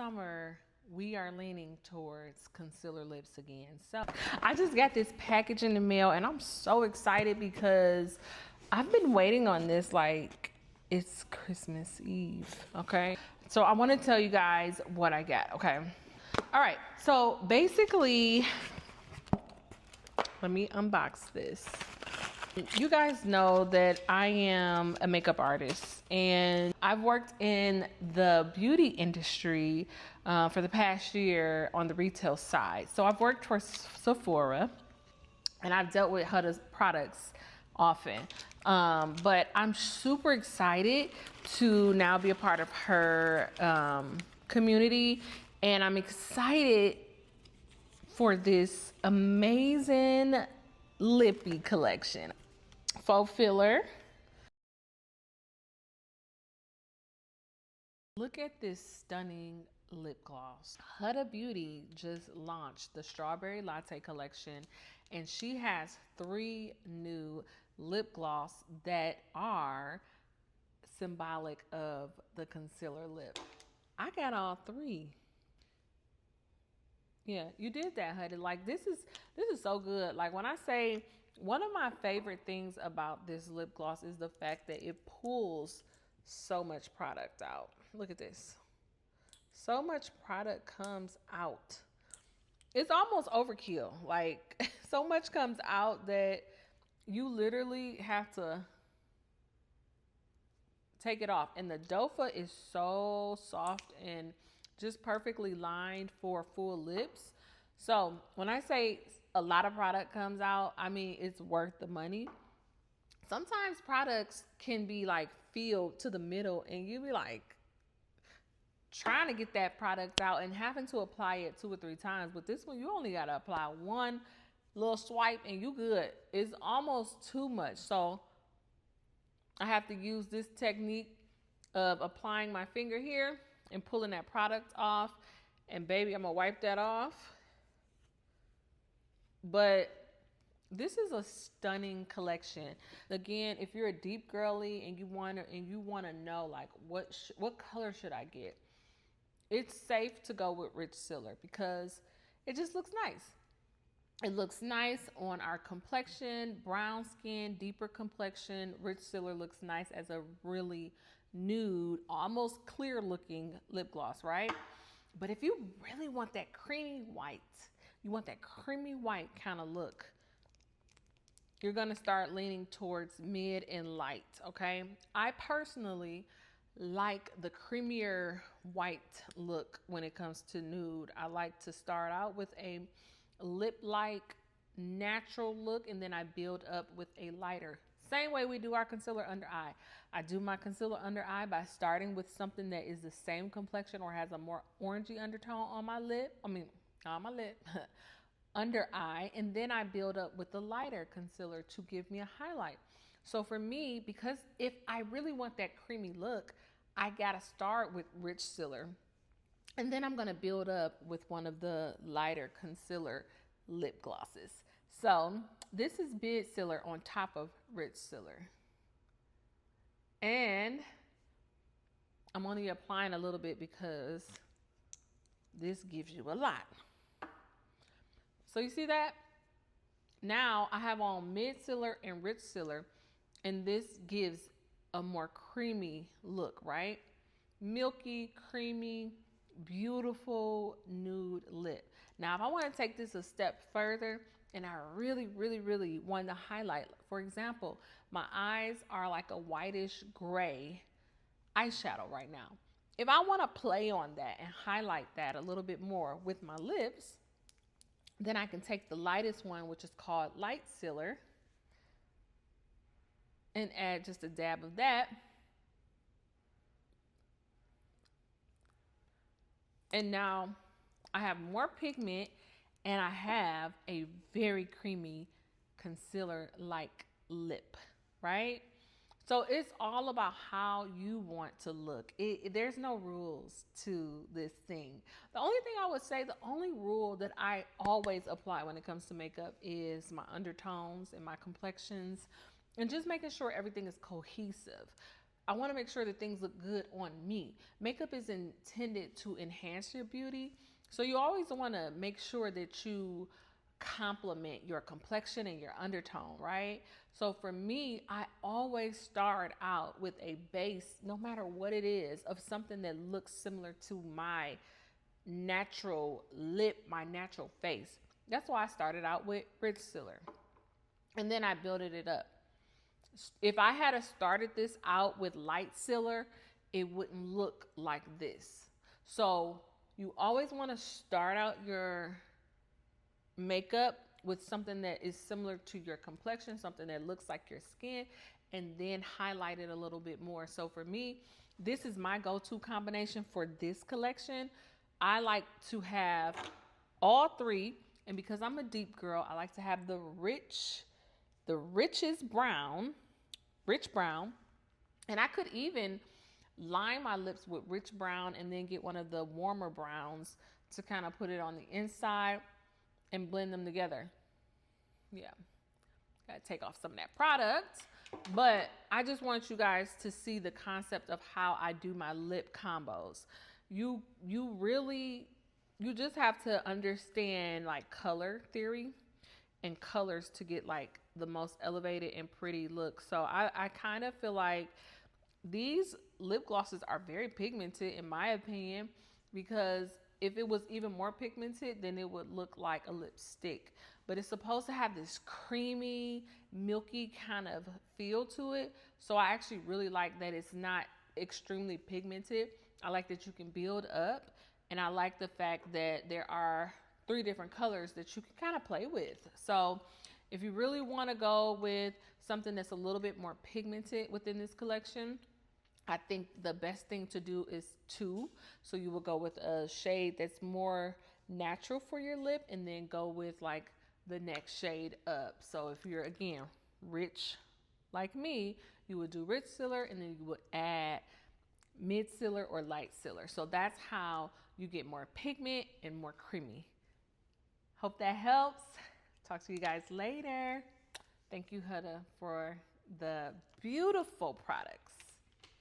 summer, we are leaning towards concealer lips again. So I just got this package in the mail and I'm so excited because I've been waiting on this like it's Christmas Eve, okay? So I want to tell you guys what I got, okay? All right, so basically, let me unbox this. You guys know that I am a makeup artist and I've worked in the beauty industry for the past year on the retail side. So I've worked for Sephora and I've dealt with Huda's products often. But I'm super excited to now be a part of her community, and I'm excited for this amazing lippy collection. Faux filler. Look at this stunning lip gloss. Huda Beauty just launched the Strawberry Latte Collection, and she has 3 new lip gloss that are symbolic of the concealer lip. I got all 3. Yeah, you did that, Huda. Like this is so good. Like when I say one of my favorite things about this lip gloss is the fact that it pulls so much product out. Look at this. So much product comes out. It's almost overkill. Like so much comes out that you literally have to take it off. And the doe foot is so soft and just perfectly lined for full lips. So when I say a lot of product comes out, I mean it's worth the money. Sometimes products can be like filled to the middle and you be like trying to get that product out and having to apply it 2 or 3 times. But this one, you only got to apply one little swipe and you good. It's almost too much. So I have to use this technique of applying my finger here and pulling that product off. And baby, I'm gonna wipe that off. But this is a stunning collection. Again, if you're a deep girly and you wanna know like what color should I get, it's safe to go with Richcealor because it just looks nice. It looks nice on our complexion, brown skin, deeper complexion. Richcealor looks nice as a really nude, almost clear looking lip gloss, right? But if you really want that creamy white, you want that creamy white kind of look, you're gonna start leaning towards mid and light, okay? I personally like the creamier white look when it comes to nude. I like to start out with a lip-like natural look and then I build up with a lighter. Same way we do our concealer under eye. I do my concealer under eye by starting with something that is the same complexion or has a more orangey undertone on my lip. Under eye, and then I build up with the lighter concealer to give me a highlight. So for me, because if I really want that creamy look, I gotta start with Richcealor. And then I'm gonna build up with one of the lighter concealer lip glosses. So this is Richcealor on top of Richcealor. And I'm only applying a little bit because this gives you a lot. So you see that? Now I have on Midsealer and Richcealor, and this gives a more creamy look, right? Milky, creamy, beautiful nude lip. Now, if I want to take this a step further and I really, really, really want to highlight, for example, my eyes are like a whitish gray eyeshadow right now. If I want to play on that and highlight that a little bit more with my lips, then I can take the lightest one, which is called Light Sealer, and add just a dab of that. And now I have more pigment and I have a very creamy concealer-like lip, right? So it's all about how you want to look. There's no rules to this thing. The only thing I would say, the only rule that I always apply when it comes to makeup is my undertones and my complexions and just making sure everything is cohesive. I want to make sure that things look good on me. Makeup is intended to enhance your beauty. So you always want to make sure that you complement your complexion and your undertone, right? So for me, I always start out with a base, no matter what it is, of something that looks similar to my natural lip, my natural face. That's why I started out with Richcealor. And then I built it up. If I had started this out with Lightcealor, it wouldn't look like this. So you always want to start out your makeup with something that is similar to your complexion, something that looks like your skin, and then highlight it a little bit more. So for me, this is my go-to combination for this collection. I like to have all three, and because I'm a deep girl, I like to have the richest brown, rich brown, and I could even line my lips with rich brown and then get one of the warmer browns to kind of put it on the inside and blend them together. Yeah, gotta take off some of that product, but I just want you guys to see the concept of how I do my lip combos. You just have to understand like color theory and colors to get like the most elevated and pretty look. So I kind of feel like these lip glosses are very pigmented in my opinion, because if it was even more pigmented, then it would look like a lipstick. But it's supposed to have this creamy, milky kind of feel to it. So I actually really like that it's not extremely pigmented. I like that you can build up. And I like the fact that there are 3 different colors that you can kind of play with. So if you really want to go with something that's a little bit more pigmented within this collection, I think the best thing to do is 2. So you will go with a shade that's more natural for your lip and then go with like the next shade up. So if you're, again, rich like me, you would do Richcealor and then you would add Midcealor or Lightcealor. So that's how you get more pigment and more creamy. Hope that helps. Talk to you guys later. Thank you, Huda, for the beautiful products.